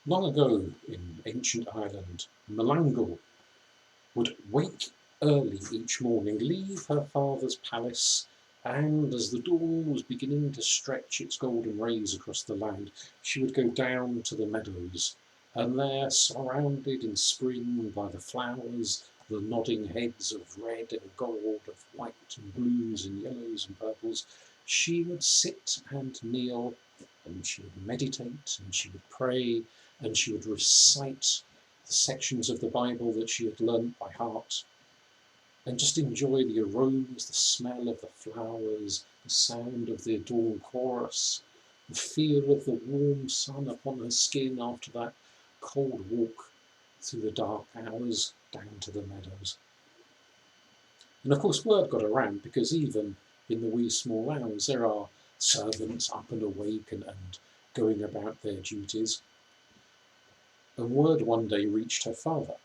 Long ago in ancient Ireland, Melangell would wake early each morning, leave her father's palace, and as the dawn was beginning to stretch its golden rays across the land, she would go down to the meadows, and there, surrounded in spring by the flowers, the nodding heads of red and gold, of white and blues and yellows and purples, she would sit and kneel, and she would meditate, and she would pray, and she would recite the sections of the Bible that she had learnt by heart, and just enjoy the aromas, the smell of the flowers, the sound of the dawn chorus, the feel of the warm sun upon her skin after that cold walk through the dark hours down to the meadows. And of course, word got around because even in the wee small hours, there are servants up and awake and going about their duties. And word one day reached her father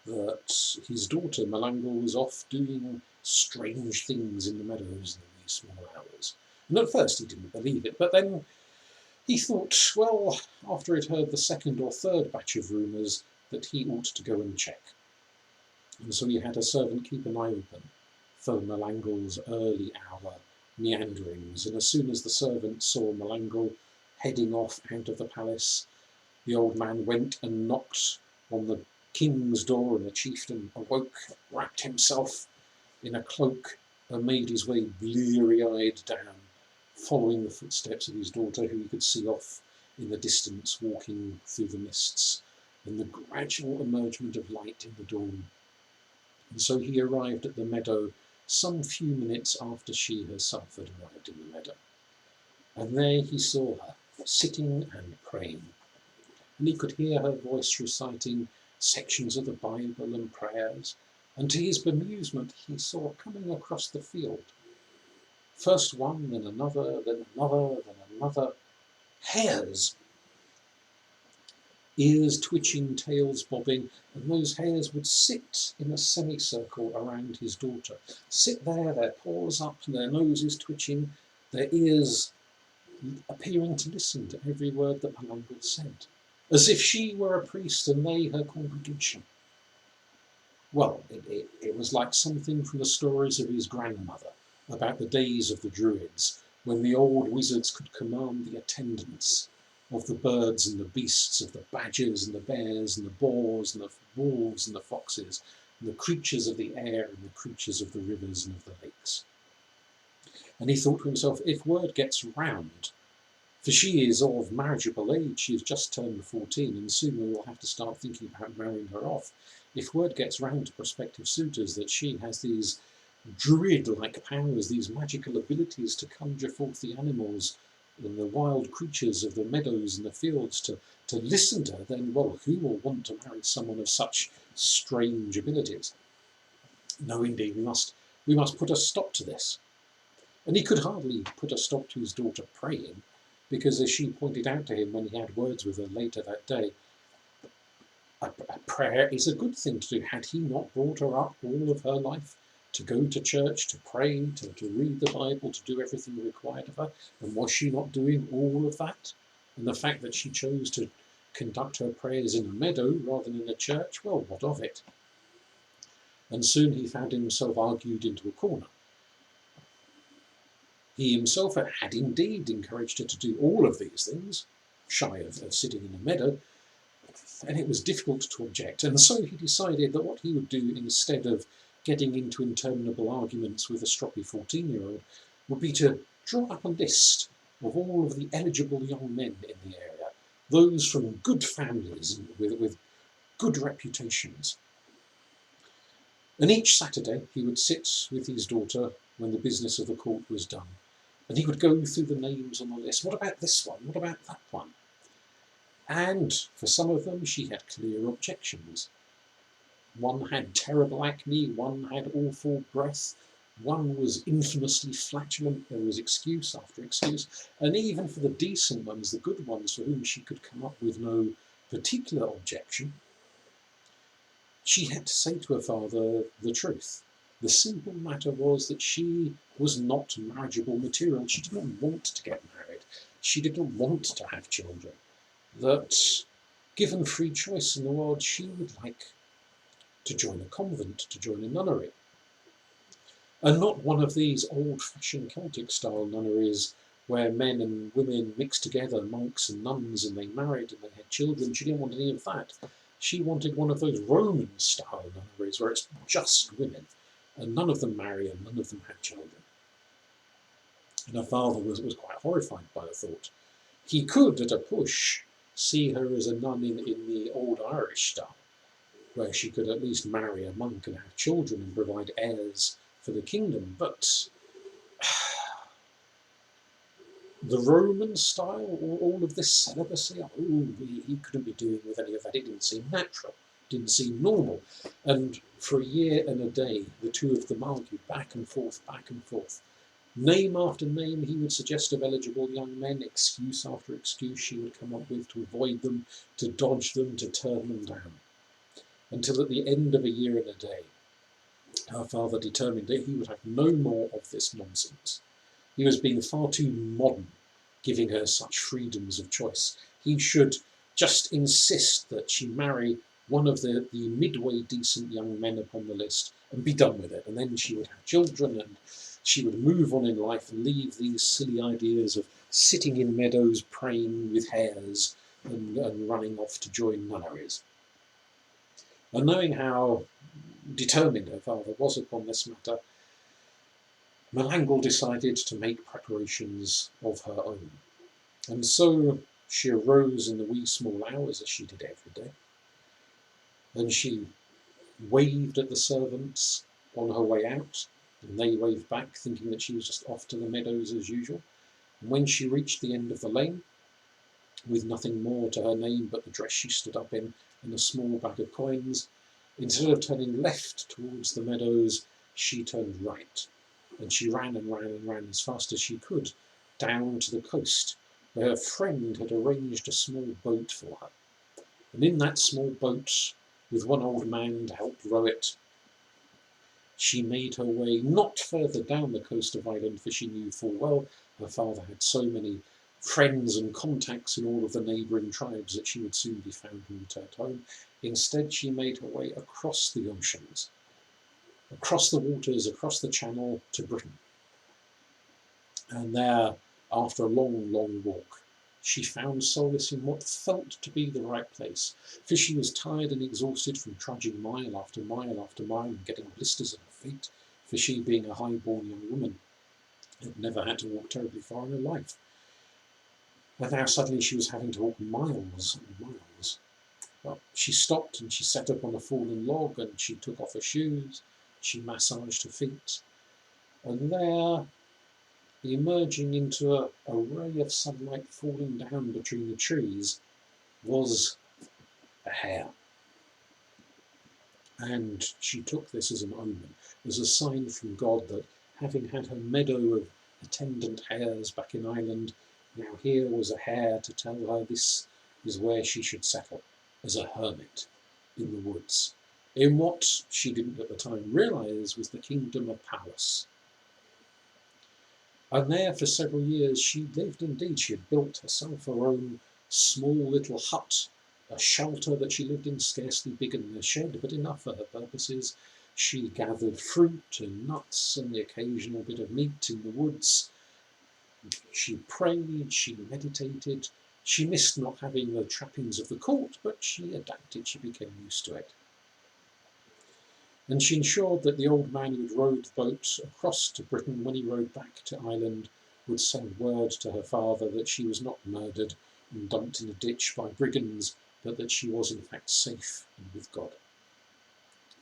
that his daughter Melangell was off doing strange things in the meadows in the wee small hours. And at first he didn't believe it, but then he thought, well, after he'd heard the second or third batch of rumours, that he ought to go and check. And so he had a servant keep an eye open for Melangell's early hour meanderings, and as soon as the servant saw Melangell heading off out of the palace, the old man went and knocked on the king's door, and the chieftain awoke, wrapped himself in a cloak, and made his way bleary-eyed down, following the footsteps of his daughter, who he could see off in the distance, walking through the mists, and the gradual emergement of light in the dawn. And so he arrived at the meadow some few minutes after she herself had arrived in the meadow. And there he saw her, sitting and praying. And he could hear her voice reciting sections of the Bible and prayers, and to his bemusement he saw coming across the field, first one, then another, then another, then another, hares, ears twitching, tails bobbing, and those hares would sit in a semicircle around his daughter, sit there, their paws up, their noses twitching, their ears appearing to listen to every word that Melangell said, as if she were a priest and they her congregation. Well, it was like something from the stories of his grandmother about the days of the Druids, when the old wizards could command the attendance of the birds and the beasts, of the badgers and the bears and the boars and the wolves and the foxes, and the creatures of the air and the creatures of the rivers and of the lakes. And he thought to himself, if word gets round, for she is of marriageable age, she has just turned 14, and soon we will have to start thinking about marrying her off. If word gets round to prospective suitors that she has these druid-like powers, these magical abilities to conjure forth the animals and the wild creatures of the meadows and the fields to listen to her, then, well, who will want to marry someone of such strange abilities? No, indeed, we must put a stop to this. And he could hardly put a stop to his daughter praying, because as she pointed out to him when he had words with her later that day, a prayer is a good thing to do. Had he not brought her up all of her life to go to church, to pray, to read the Bible, to do everything required of her? And was she not doing all of that? And the fact that she chose to conduct her prayers in a meadow rather than in a church, well, what of it? And soon he found himself argued into a corner. He himself had indeed encouraged her to do all of these things, shy of sitting in a meadow, and it was difficult to object. And so he decided that what he would do, instead of getting into interminable arguments with a stroppy 14-year-old, would be to draw up a list of all of the eligible young men in the area, those from good families with good reputations. And each Saturday he would sit with his daughter when the business of the court was done, and he would go through the names on the list. What about this one? What about that one? And for some of them she had clear objections. One had terrible acne, one had awful breath, one was infamously flatulent, there was excuse after excuse, and even for the decent ones, the good ones for whom she could come up with no particular objection, she had to say to her father the truth. The simple matter was that she was not marriageable material. She didn't want to get married. She didn't want to have children. That Given free choice in the world, she would like to join a convent, to join a nunnery. And not one of these old-fashioned Celtic-style nunneries where men and women mixed together, monks and nuns, and they married and they had children. She didn't want any of that. She wanted one of those Roman-style nunneries where it's just women, and none of them marry and none of them had children. And her father was quite horrified by the thought. He could, at a push, see her as a nun in the old Irish style, where she could at least marry a monk and have children and provide heirs for the kingdom. But the Roman style, all of this celibacy, he couldn't be doing with any of that. It didn't seem natural, didn't seem normal. And for a year and a day, the two of them argued back and forth, back and forth. Name after name he would suggest of eligible young men, excuse after excuse she would come up with to avoid them, to dodge them, to turn them down. Until at the end of a year and a day, her father determined that he would have no more of this nonsense. He was being far too modern, giving her such freedoms of choice. He should just insist that she marry one of the midway decent young men upon the list and be done with it. And then she would have children and she would move on in life and leave these silly ideas of sitting in meadows praying with hares and running off to join nunneries. And knowing how determined her father was upon this matter, Melangell decided to make preparations of her own. And so she arose in the wee small hours, as she did every day, and she waved at the servants on her way out, and they waved back, thinking that she was just off to the meadows as usual. And when she reached the end of the lane, with nothing more to her name but the dress she stood up in and a small bag of coins, instead of turning left towards the meadows, she turned right. And she ran and ran and ran as fast as she could down to the coast, where her friend had arranged a small boat for her. And in that small boat, with one old man to help row it, she made her way not further down the coast of Ireland, for she knew full well her father had so many friends and contacts in all of the neighbouring tribes that she would soon be found and returned home. Instead, she made her way across the oceans, across the waters, across the Channel to Britain. And there, after a long, long walk, she found solace in what felt to be the right place, for she was tired and exhausted from trudging mile after mile after mile and getting blisters on her feet, for she, being a high-born young woman, had never had to walk terribly far in her life. And now suddenly she was having to walk miles and miles. Well, she stopped and she sat up on a fallen log and she took off her shoes, she massaged her feet, and there, emerging into a ray of sunlight falling down between the trees, was a hare. And she took this as an omen, as a sign from God that, having had her meadow of attendant hares back in Ireland, now here was a hare to tell her this is where she should settle, as a hermit in the woods, in what she didn't at the time realise was the kingdom of Pallas. And there for several years she lived indeed. She had built herself her own small little hut, a shelter that she lived in, scarcely bigger than a shed, but enough for her purposes. She gathered fruit and nuts and the occasional bit of meat in the woods. She prayed, she meditated. She missed not having the trappings of the court, but she adapted, she became used to it. And she ensured that the old man who had rowed the boat across to Britain, when he rowed back to Ireland, would send word to her father that she was not murdered and dumped in a ditch by brigands, but that she was in fact safe and with God.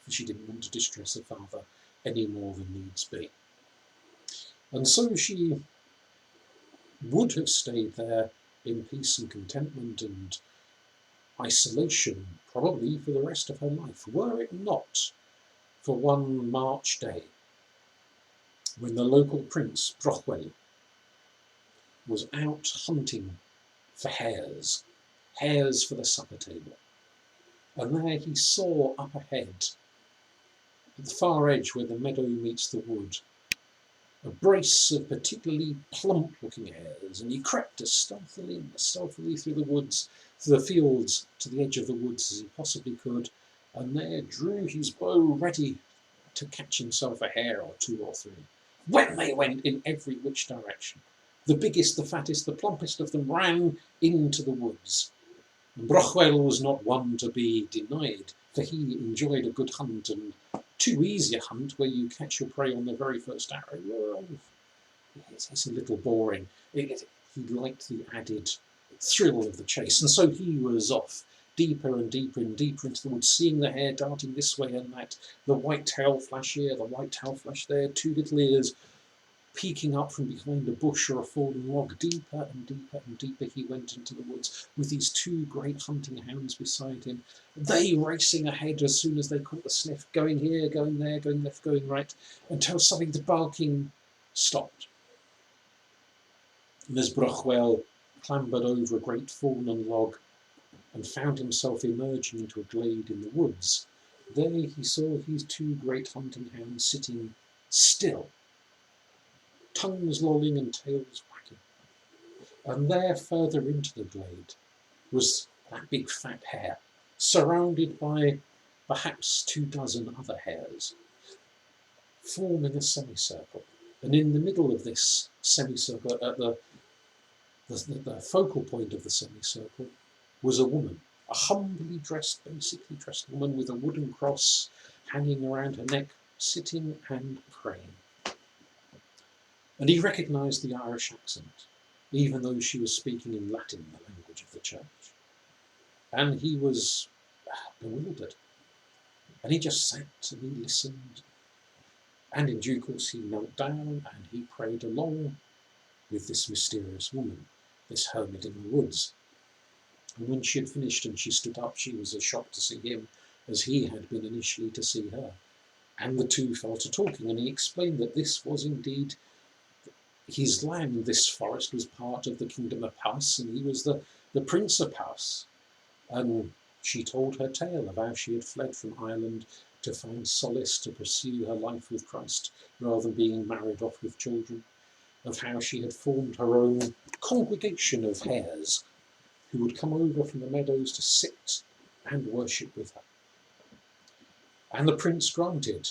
For she didn't want to distress her father any more than needs be. And so she would have stayed there in peace and contentment and isolation, probably for the rest of her life, were it not for one March day, when the local prince, Brochwel, was out hunting for hares for the supper table. And there he saw up ahead, at the far edge where the meadow meets the wood, a brace of particularly plump-looking hares, and he crept as stealthily through the woods, through the fields, to the edge of the woods as he possibly could, and there drew his bow ready to catch himself a hare or two or three. When they went in every which direction, the biggest, the fattest, the plumpest of them ran into the woods. And Brochwel was not one to be denied, for he enjoyed a good hunt, and too easy a hunt where you catch your prey on the very first arrow. Well, it's a little boring. He liked the added thrill of the chase, and so he was off deeper and deeper and deeper into the woods, seeing the hare darting this way and that, the white tail flash here, the white tail flash there, two little ears peeking up from behind a bush or a fallen log. Deeper and deeper and deeper he went into the woods, with these two great hunting hounds beside him, they racing ahead as soon as they caught the sniff, going here, going there, going left, going right, until suddenly the barking stopped. And as Brochwel clambered over a great fallen log and found himself emerging into a glade in the woods, there he saw his two great hunting hounds sitting still, tongues lolling and tails wagging. And there, further into the glade, was that big fat hare, surrounded by perhaps 24 other hares, forming a semicircle. And in the middle of this semicircle, at the focal point of the semicircle, was a woman, a humbly dressed, basically dressed woman with a wooden cross hanging around her neck, sitting and praying. And he recognised the Irish accent, even though she was speaking in Latin, the language of the church. And he was bewildered. And he just sat and he listened. And in due course he knelt down and he prayed along with this mysterious woman, this hermit in the woods. And when she had finished and she stood up, she was as shocked to see him as he had been initially to see her. And the two fell to talking, and he explained that this was indeed his land. This forest was part of the kingdom of Pass, and he was the prince of Pass. And she told her tale of how she had fled from Ireland to find solace, to pursue her life with Christ, rather than being married off with children, of how she had formed her own congregation of hares who would come over from the meadows to sit and worship with her. And the prince granted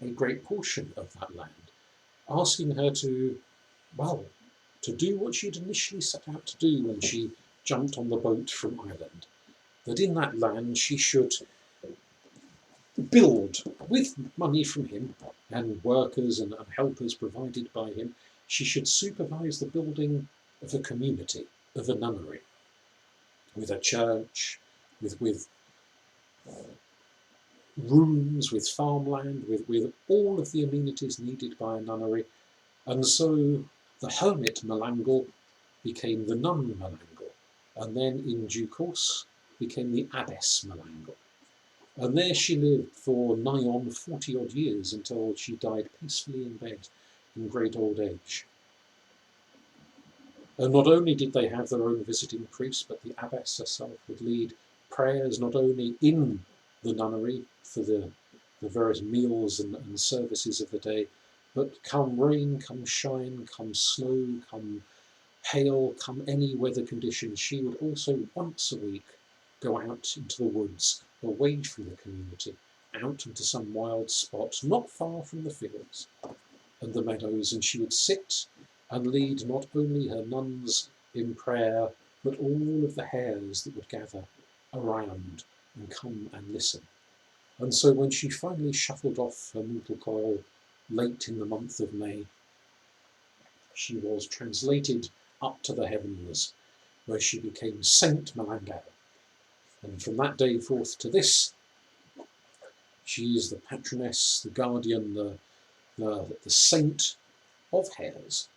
a great portion of that land, asking her to do what she'd initially set out to do when she jumped on the boat from Ireland, that in that land she should build, with money from him and workers and helpers provided by him, she should supervise the building of a community, of a nunnery, with a church, with rooms, with farmland, with all of the amenities needed by a nunnery. And so the hermit Melangell became the nun Melangell, and then in due course became the abbess Melangell. And there she lived for nigh on 40 odd years until she died peacefully in bed in great old age. And not only did they have their own visiting priest, but the abbess herself would lead prayers not only in the nunnery for the various meals and services of the day, but come rain, come shine, come snow, come hail, come any weather conditions, she would also once a week go out into the woods, away from the community, out into some wild spot not far from the fields and the meadows, and she would sit and lead not only her nuns in prayer, but all of the hares that would gather around and come and listen. And so when she finally shuffled off her mortal coil late in the month of May, she was translated up to the heavens, where she became St Melangell. And from that day forth to this, she is the patroness, the guardian, the saint of hares.